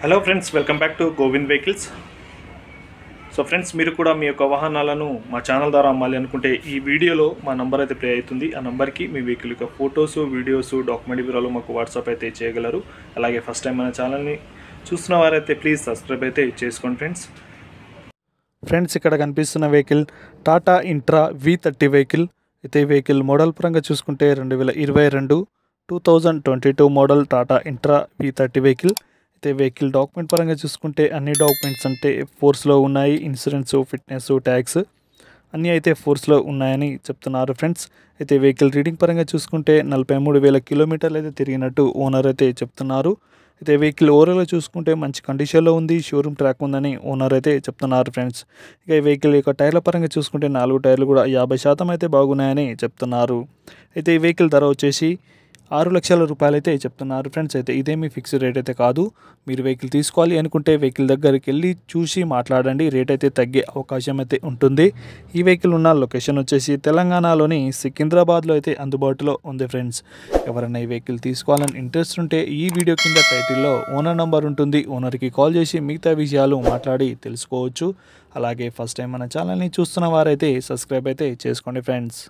Hello friends, welcome back to Govind vehicles. So friends, మీరు కూడా మీ యొక్క వాహనాలను మా ఛానల్ ద్వారా అమ్మాలి అనుకుంటే ఈ వీడియోలో మా నంబర్ అయితే ప్లే అవుతుంది. ఆ నంబర్కి మీ వెహికల్ యొక్క ఫొటోస్, వీడియోస్, డాక్యుమెంట్ వివరాలు మాకు వాట్సాప్ అయితే చేయగలరు. అలాగే ఫస్ట్ టైం మన ఛానల్ని చూస్తున్న వారైతే ప్లీజ్ సబ్స్క్రైబ్ అయితే చేసుకోండి ఫ్రెండ్స్. ఇక్కడ కనిపిస్తున్న vehicle Tata intra V30 vehicle అయితే. వెహికల్ మోడల్ పరంగా చూసుకుంటే 2022 model Tata intra V30 vehicle అయితే. వెహికల్ డాక్యుమెంట్ పరంగా చూసుకుంటే అన్ని డాక్యుమెంట్స్ అంటే ఫోర్స్లో ఉన్నాయి. ఇన్సూరెన్స్, ఫిట్నెస్, ట్యాక్స్ అన్నీ అయితే ఫోర్స్లో ఉన్నాయని చెప్తున్నారు ఫ్రెండ్స్. అయితే వెహికల్ రీడింగ్ పరంగా చూసుకుంటే 43,000 కిలోమీటర్లు అయితే తిరిగినట్టు ఓనర్ అయితే చెప్తున్నారు. అయితే వెహికల్ ఓవరాల్గా చూసుకుంటే మంచి కండిషన్లో ఉంది, షోరూమ్ ట్రాక్ ఉందని ఓనర్ అయితే చెప్తున్నారు ఫ్రెండ్స్. ఇక ఈ వెహికల్ యొక్క టైర్ల పరంగా చూసుకుంటే 4 టైర్లు కూడా 50% అయితే బాగున్నాయని చెప్తున్నారు. అయితే ఈ వెహికల్ ధర వచ్చేసి 6 లక్షల రూపాయలు అయితే చెప్తున్నారు ఫ్రెండ్స్. అయితే ఇదేమీ ఫిక్స్డ్ రేట్ అయితే కాదు. మీరు వెహికల్ తీసుకోవాలి అనుకుంటే వెహికల్ దగ్గరికి వెళ్ళి చూసి మాట్లాడండి. రేట్ అయితే తగ్గే అవకాశం అయితే ఉంటుంది. ఈ వెహికల్ ఉన్న లొకేషన్ వచ్చేసి తెలంగాణలోని సికింద్రాబాద్లో అయితే అందుబాటులో ఉంది ఫ్రెండ్స్. ఎవరైనా ఈ వెహికల్ తీసుకోవాలని ఇంట్రెస్ట్ ఉంటే ఈ వీడియో కింద టైటిల్లో ఓనర్ నంబర్ ఉంటుంది. ఓనర్కి కాల్ చేసి మిగతా విషయాలు మాట్లాడి తెలుసుకోవచ్చు. అలాగే ఫస్ట్ టైం మన ఛానల్ని చూస్తున్న వారైతే సబ్స్క్రైబ్ అయితే చేసుకోండి ఫ్రెండ్స్.